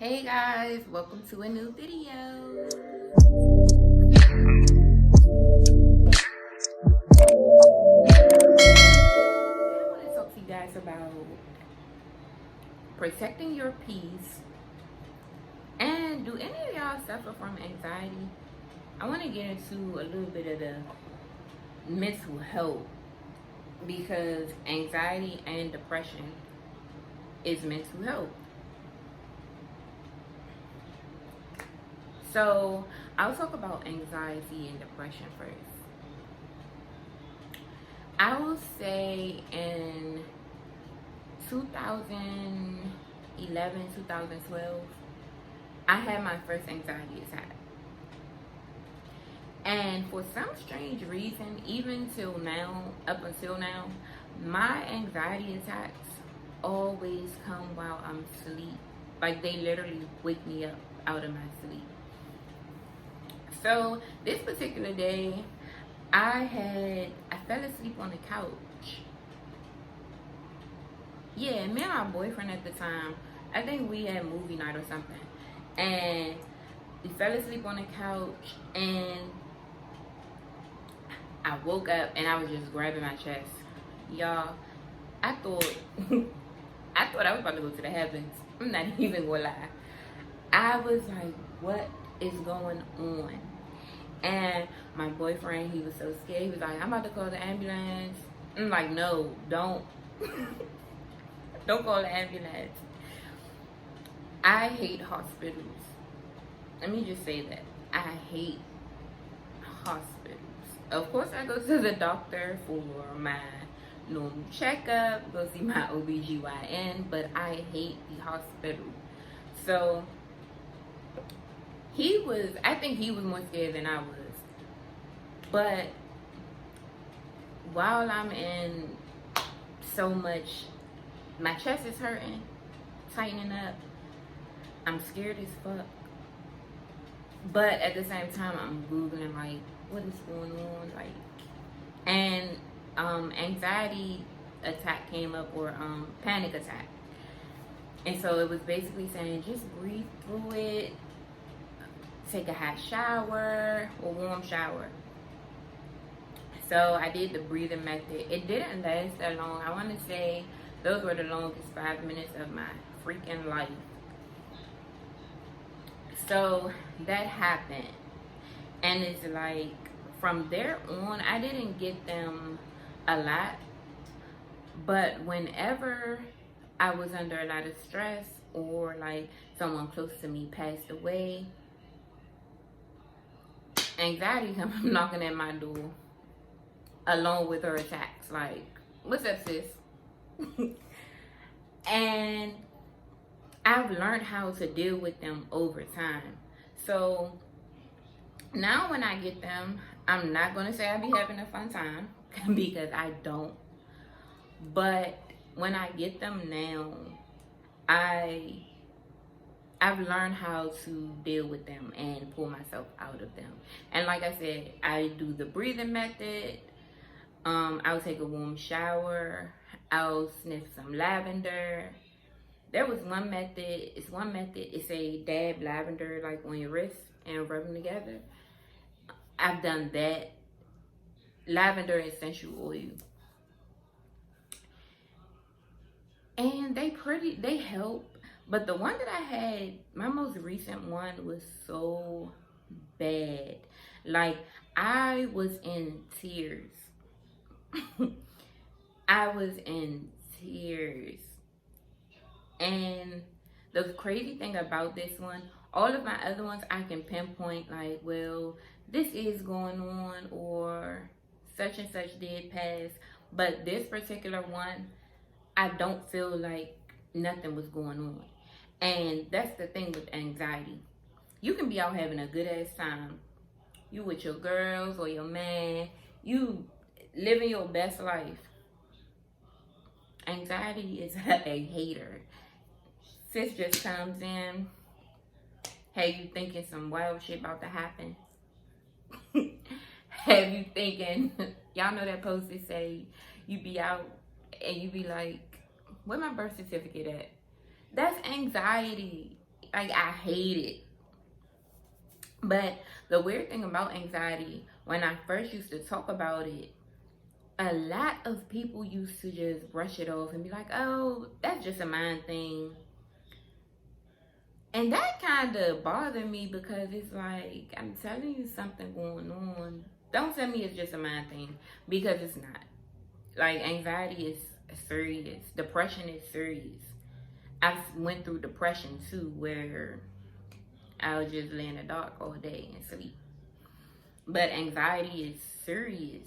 Hey guys, welcome to a new video. I want to talk to you guys about protecting your peace. And do any of y'all suffer from anxiety? I want to get into a little bit of the mental health because anxiety and depression is mental health. So I'll talk about anxiety and depression first. I will say in 2011, 2012, I had my first anxiety attack. And for some strange reason, even till now, up until now, my anxiety attacks always come while I'm asleep. Like they literally wake me up out of my sleep. So this particular day, I fell asleep on the couch. Yeah, me and my boyfriend at the time, I think we had movie night or something. And we fell asleep on the couch and I woke up and I was just grabbing my chest. Y'all, I thought I was about to go to the heavens. I'm not even gonna lie. I was like, what is going on? And my boyfriend, he was so scared. He was like, I'm about to call the ambulance. I'm like, no, don't. Don't call the ambulance. I hate hospitals. Let me just say that. I hate hospitals. Of course, I go to the doctor for my normal checkup, go see my OBGYN, but I hate the hospital. So, I think he was more scared than I was. But while I'm in so much, my chest is hurting, tightening up, I'm scared as fuck. But at the same time, I'm Googling, like, what is going on? Like, and anxiety attack came up, or panic attack. And so it was basically saying, just breathe through it, take a hot shower or warm shower. So I did the breathing method. It didn't last that long. I want to say those were the longest 5 minutes of my freaking life. So that happened. And it's like, from there on, I didn't get them a lot. But whenever I was under a lot of stress, or like someone close to me passed away, anxiety comes knocking at my door along with her attacks. Like, what's up, sis? And I've learned how to deal with them over time. So now when I get them, I'm not going to say I be having a fun time because I don't. But when I get them now, I've learned how to deal with them and pull myself out of them. And like I said, I do the breathing method. I'll take a warm shower. I'll sniff some lavender. There was one method. It's a dab lavender like on your wrist and rub them together. I've done that. Lavender essential oil. And they help. But the one that I had, my most recent one, was so bad. Like, I was in tears. I was in tears. And the crazy thing about this one, all of my other ones, I can pinpoint, like, well, this is going on, or such and such did pass. But this particular one, I don't feel like nothing was going on. And that's the thing with anxiety. You can be out having a good ass time. You with your girls or your man. You living your best life. Anxiety is a hater. Sis just comes in. Have you thinking some wild shit about to happen? Have you thinking, y'all know that post that say you be out and you be like, where my birth certificate at? That's anxiety. Like, I hate it. But the weird thing about anxiety, when I first used to talk about it, a lot of people used to just brush it off and be like, oh, that's just a mind thing. And that kind of bothered me because it's like, I'm telling you something going on. Don't tell me it's just a mind thing, because it's not. Like, anxiety is serious. Depression is serious. I went through depression too, where I would just lay in the dark all day and sleep. But anxiety is serious.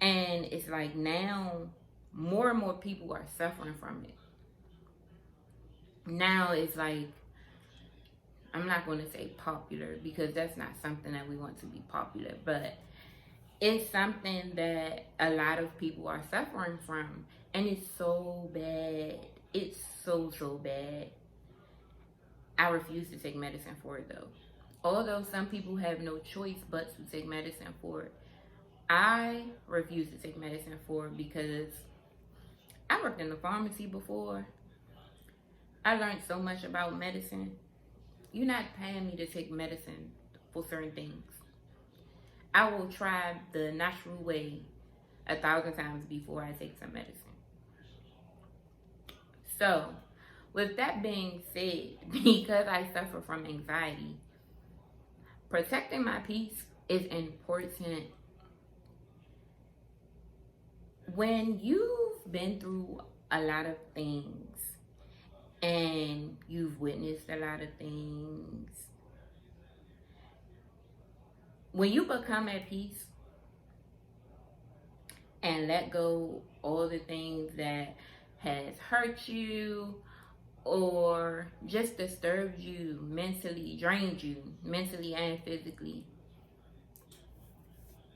And it's like now more and more people are suffering from it. Now it's like, I'm not going to say popular, because that's not something that we want to be popular, but it's something that a lot of people are suffering from. And it's so bad. It's so bad. I refuse to take medicine for it though. Although some people have no choice but to take medicine for it, I refuse to take medicine for it because I worked in the pharmacy before. I learned so much about medicine. You're not paying me to take medicine for certain things. I will try the natural way 1,000 times before I take some medicine. So, with that being said, because I suffer from anxiety, protecting my peace is important. When you've been through a lot of things and you've witnessed a lot of things, when you become at peace and let go all the things that has hurt you or just disturbed you mentally, drained you mentally and physically,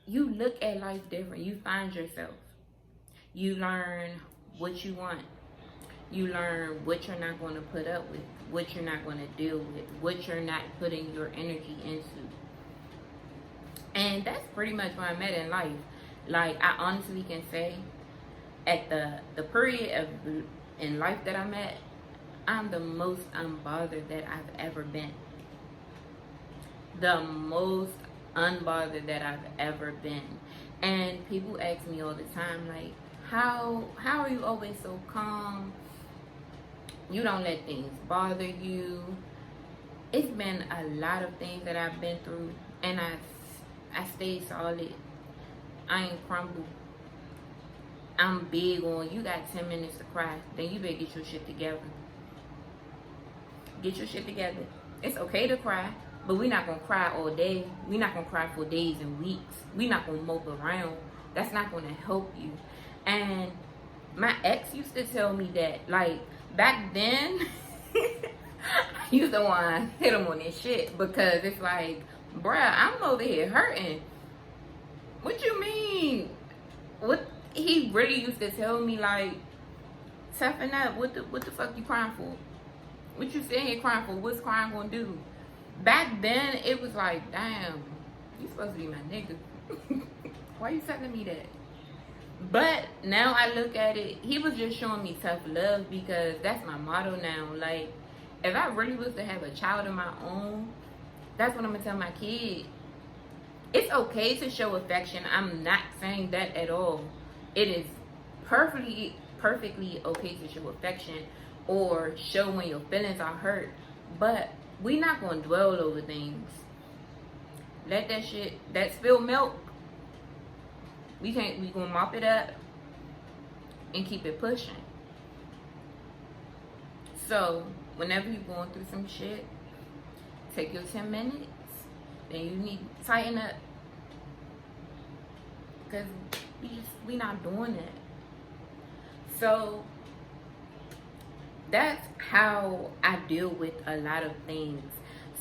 you look at life different. You find yourself. You learn what you want. You learn what you're not going to put up with, what you're not going to deal with, what you're not putting your energy into. And that's pretty much where I'm at in life. Like, I honestly can say, at the period of in life that I'm at, I'm the most unbothered that I've ever been. The most unbothered that I've ever been. And people ask me all the time, like, how are you always so calm? You don't let things bother you. It's been a lot of things that I've been through, and I stayed solid. I ain't crumbled. I'm big on, you got 10 minutes to cry, then you better get your shit together. Get your shit together. It's okay to cry, but we're not going to cry all day. We're not going to cry for days and weeks. We're not going to mope around. That's not going to help you. And my ex used to tell me that, like, back then, I used to want to hit him on this shit, because it's like, bruh, I'm over here hurting. What you mean? What? He really used to tell me, like, toughen up. What the fuck you crying for? What you sitting here crying for? What's crying gonna do? Back then, it was like, damn, you supposed to be my nigga. Why you telling me that? But now I look at it, he was just showing me tough love, because that's my motto now. Like, if I really was to have a child of my own, that's what I'm gonna tell my kid. It's okay to show affection. I'm not saying that at all. It is perfectly okay to show affection or show when your feelings are hurt. But we're not going to dwell over things. Let that shit, that spilled milk, we going to mop it up and keep it pushing. So, whenever you're going through some shit, take your 10 minutes. Then you need to tighten up. Because we not doing it. So that's how I deal with a lot of things.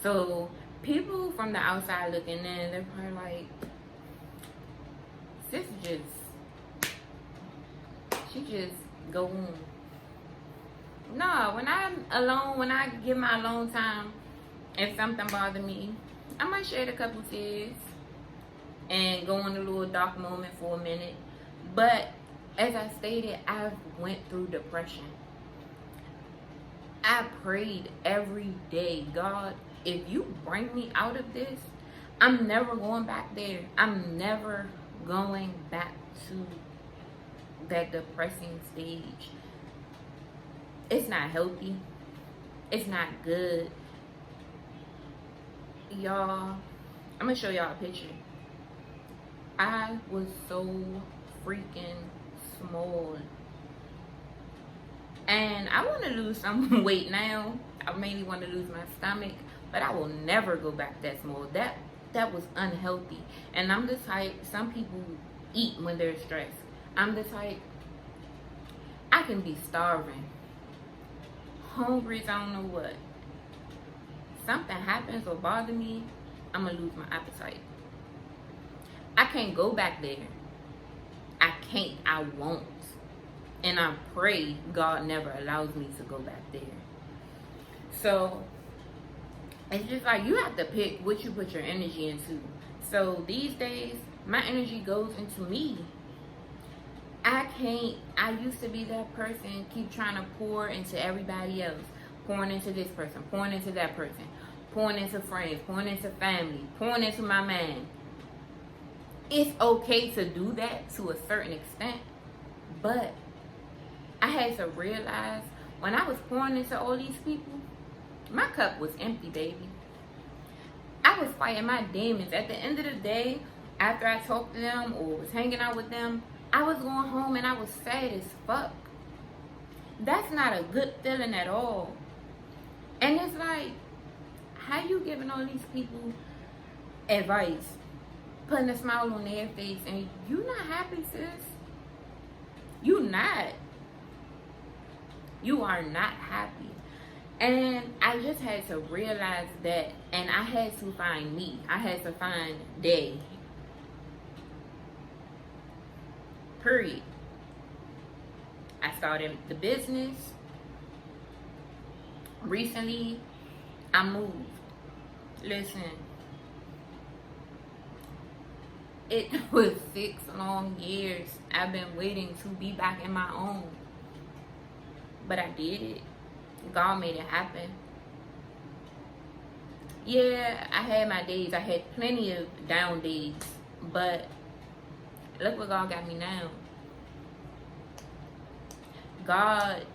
So people from the outside looking in, they're probably like, sis she just go on. No, when I'm alone, when I give my alone time, if something bothers me, I might shed a couple tears and go in a little dark moment for a minute. But as I stated, I've went through depression. I prayed every day, God, if you bring me out of this, I'm never going back there. I'm never going back to that depressing stage. It's not healthy. It's not good. Y'all, I'm gonna show y'all a picture. I was so freaking small. And I want to lose some weight now. I mainly want to lose my stomach, but I will never go back that small. That was unhealthy. And I'm the type, some people eat when they're stressed. I'm the type, I can be starving, hungry as I don't know what. Something happens or bother me, I'm gonna lose my appetite. I can't go back there. I can't, I won't. And I pray God never allows me to go back there. So it's just like you have to pick what you put your energy into. So these days, my energy goes into me. I used to be that person, keep trying to pour into everybody else. Pouring into this person, pouring into that person, pouring into friends, pouring into family, pouring into my man. It's okay to do that to a certain extent, but I had to realize when I was pouring into all these people, my cup was empty, baby. I was fighting my demons. At the end of the day, after I talked to them or was hanging out with them, I was going home and I was sad as fuck. That's not a good feeling at all. And it's like, how you giving all these people advice, putting a smile on their face, and you not happy, sis? You not. You are not happy. And I just had to realize that, and I had to find me. I had to find day. Period. I started the business. Recently, I moved. Listen, it was 6 long years I've been waiting to be back in my own. But I did it. God made it happen. Yeah, I had my days. I had plenty of down days. But look what God got me now. God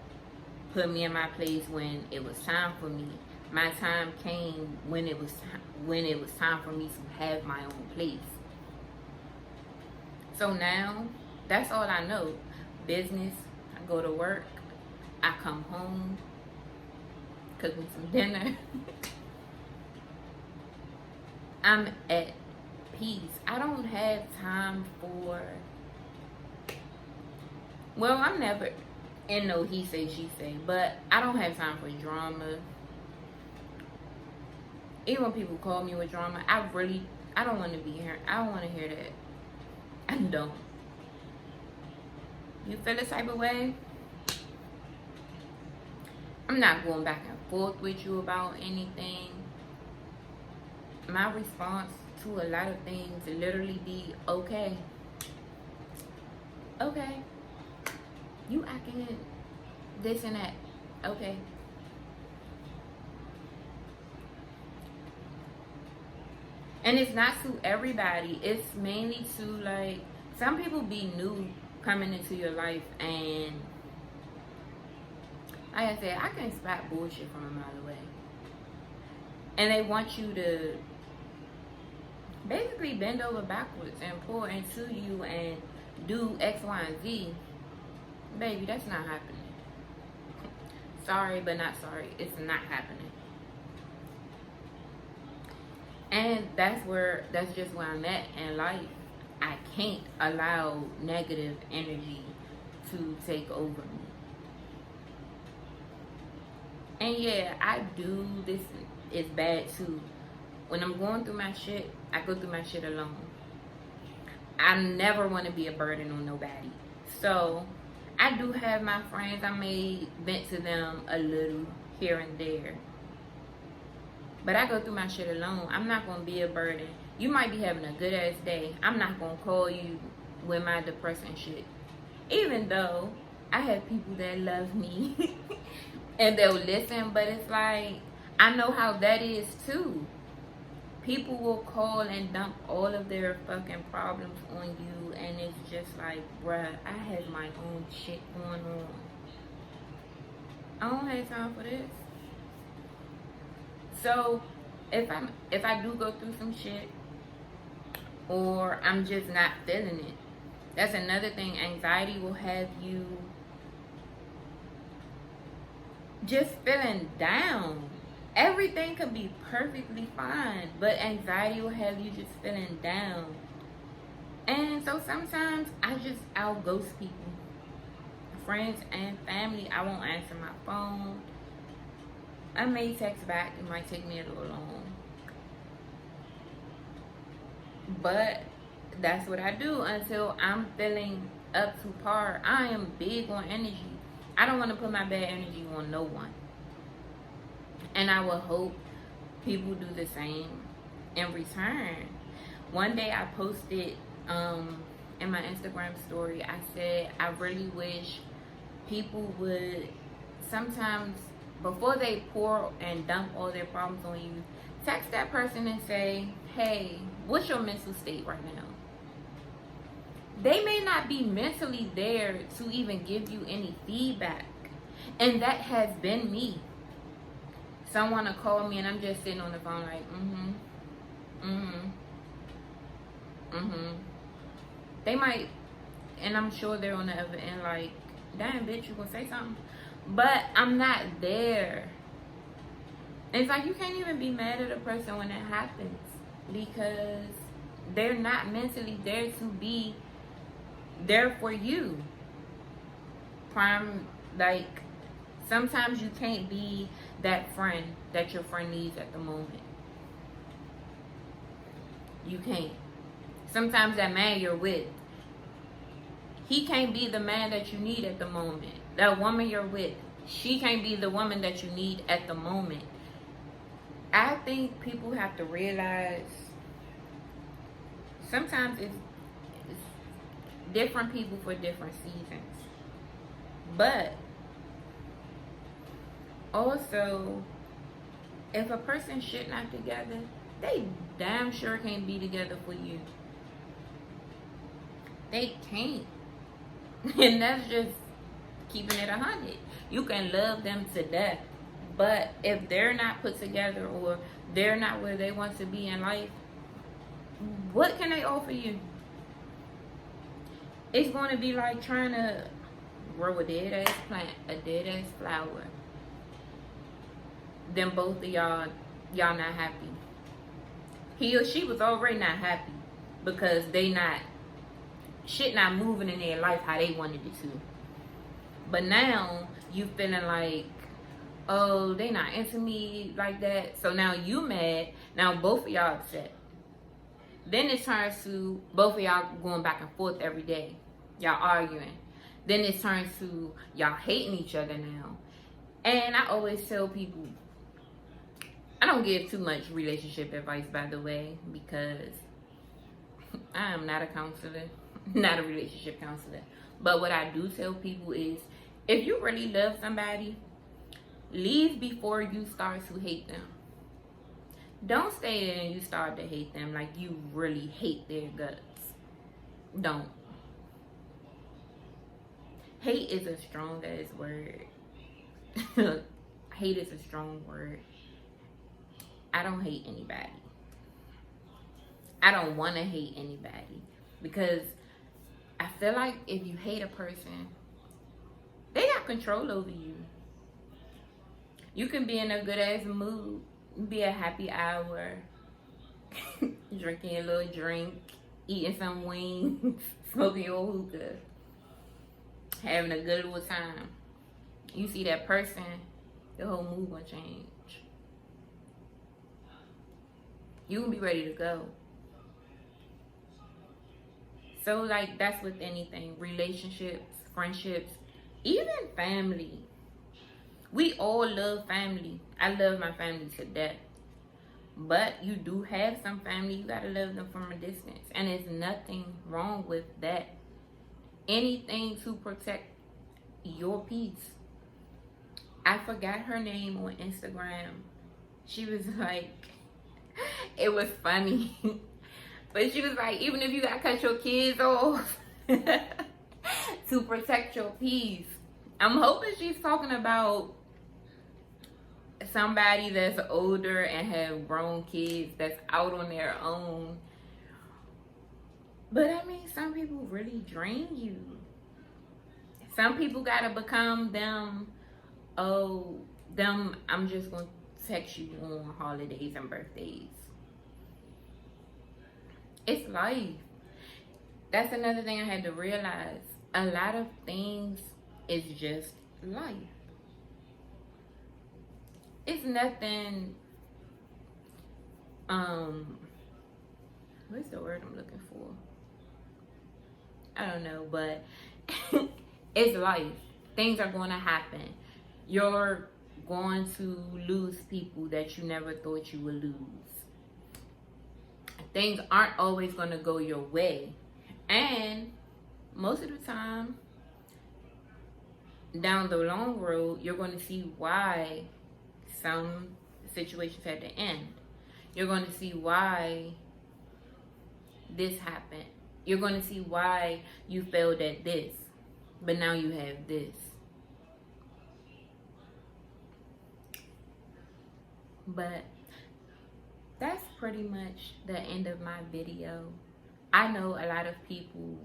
put me in my place when it was time for me. My time came when it was time for me to have my own place. So now, that's all I know. Business, I go to work, I come home, cook me some dinner. I'm at peace. I don't have time for, well, I'm never in no he say, she say, but I don't have time for drama. Even when people call me with drama, I don't want to be here. I don't want to hear that. I don't. You feel the type of way? I'm not going back and forth with you about anything. My response to a lot of things literally be, okay. Okay. You acting this and that. Okay. And it's not to everybody. It's mainly to, like, some people be new coming into your life, and like I said, I can spot bullshit from a mile away. And they want you to basically bend over backwards and pour into you and do X, Y, and Z. Baby, that's not happening. Sorry, but not sorry. It's not happening. And that's just where I'm at in life. I can't allow negative energy to take over me. And yeah, I do this. It's bad too. When I'm going through my shit, I go through my shit alone. I never want to be a burden on nobody. So I do have my friends. I may vent to them a little here and there. But I go through my shit alone. I'm not going to be a burden. You might be having a good ass day. I'm not going to call you with my depressing shit. Even though I have people that love me. and they'll listen, but it's like, I know how that is too. People will call and dump all of their fucking problems on you, and it's just like, bruh, I have my own shit going on. I don't have time for this. So if I do go through some shit, or I'm just not feeling it, that's another thing. Anxiety will have you just feeling down. Everything could be perfectly fine, but anxiety will have you just feeling down. And so sometimes I'll ghost people. Friends and family, I won't answer my phone. I may text back, it might take me a little long. But that's what I do until I'm feeling up to par. I am big on energy. I don't want to put my bad energy on no one. And I will hope people do the same in return. One day I posted in my Instagram story, I said, I really wish people would sometimes, before they pour and dump all their problems on you, text that person and say, hey, what's your mental state right now? They may not be mentally there to even give you any feedback. And that has been me. Someone will call me and I'm just sitting on the phone like, They might, and I'm sure they're on the other end like, damn bitch, you gonna say something? But I'm not there. And it's like, you can't even be mad at a person when that happens, because they're not mentally there to be there for you. Prime, like, sometimes you can't be that friend that your friend needs at the moment. You can't. Sometimes that man you're with, he can't be the man that you need at the moment. That woman you're with, she can't be the woman that you need at the moment. I think people have to realize sometimes it's different people for different seasons. But also, if a person shit not together, they damn sure can't be together for you. They can't. And that's just keeping it 100. You can love them to death, but if they're not put together or they're not where they want to be in life, what can they offer you? It's going to be like trying to grow a dead ass plant, a dead ass flower. Then both of y'all not happy. He or she was already not happy because shit not moving in their life how they wanted it to. But now you feeling like, oh, they not into me like that. So now you mad. Now both of y'all upset. Then it turns to both of y'all going back and forth every day. Y'all arguing. Then it turns to y'all hating each other now. And I always tell people, I don't give too much relationship advice, by the way, because I am not a counselor, not a relationship counselor. But what I do tell people is, if you really love somebody, leave before you start to hate them. Don't stay there and you start to hate them like you really hate their guts. Don't. Hate is a strong ass word. Hate is a strong word. I don't hate anybody. I don't want to hate anybody, because I feel like if you hate a person, they got control over you. You can be in a good ass mood, be a happy hour, drinking a little drink, eating some wings, smoking your hookah, having a good little time. You see that person, the whole mood will change. You can be ready to go. So like, that's with anything, relationships, friendships, even family. We all love family. I love my family to death. But you do have some family, you gotta love them from a distance. And there's nothing wrong with that. Anything to protect your peace. I forgot her name on Instagram. She was like, it was funny. But she was like, even if you gotta cut your kids off to protect your peace. I'm hoping she's talking about somebody that's older and have grown kids that's out on their own. But I mean, some people really drain you. Some people gotta become them. Oh, them, I'm just gonna text you on holidays and birthdays. It's life. That's another thing I had to realize. A lot of things is just life. It's nothing, what's the word I'm looking for? I don't know, but it's life. Things are going to happen. You're going to lose people that you never thought you would lose. Things aren't always going to go your way. And most of the time, down the long road, you're going to see why some situations had to end. You're going to see why this happened. You're going to see why you failed at this, but now you have this. But that's pretty much the end of my video. I know a lot of people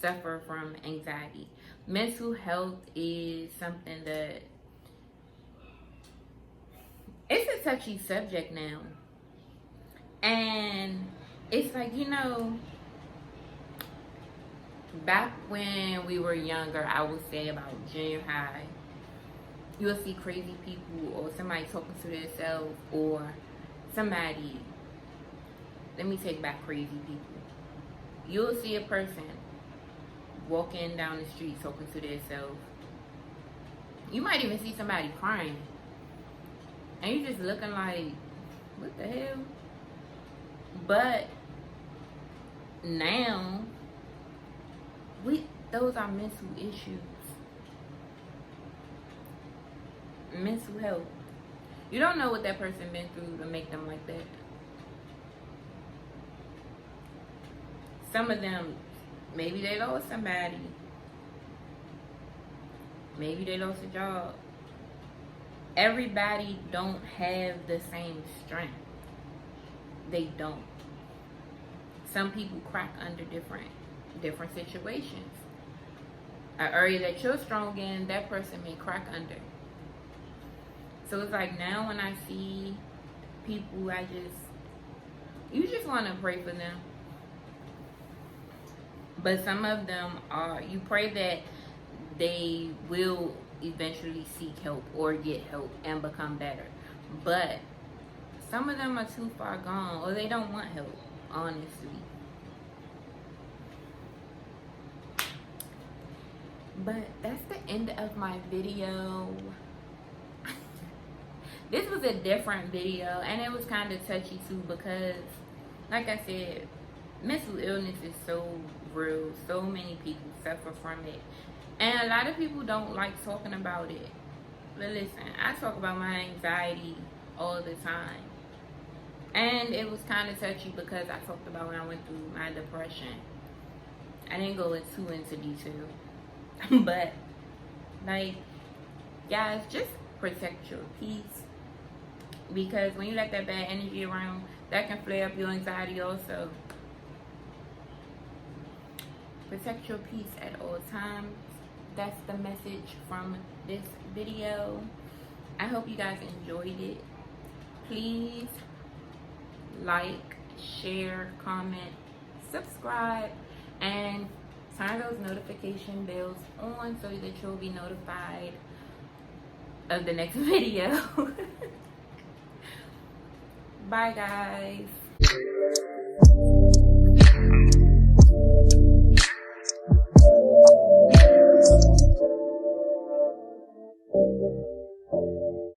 suffer from anxiety. Mental health is something that it's a touchy subject now. And it's like, you know, back when we were younger, I would say about junior high, you'll see crazy people or somebody talking to themselves or somebody, let me take back crazy people. You'll see a person walking down the street talking to themselves. You might even see somebody crying. And you're just looking like, what the hell? But now, those are mental issues. Mental health. You don't know what that person been through to make them like that. Some of them, maybe they lost somebody. Maybe they lost a job. Everybody don't have the same strength. They don't. Some people crack under different situations. An area that you're strong in, that person may crack under. So it's like now when I see people, you just want to pray for them. But some of them you pray that they will eventually seek help or get help and become better. But some of them are too far gone or they don't want help, honestly. But that's the end of my video. This was a different video and it was kind of touchy too because, like I said, mental illness is so real. So many people suffer from it. And a lot of people don't like talking about it. But listen, I talk about my anxiety all the time. And it was kind of touchy because I talked about when I went through my depression. I didn't go too into detail. But, like, guys, just protect your peace. Because when you let that bad energy around, that can flare up your anxiety also. Protect your peace at all times. That's the message from this video. I hope you guys enjoyed it. Please like, share, comment, subscribe, and turn those notification bells on so that you'll be notified of the next video. Bye, guys.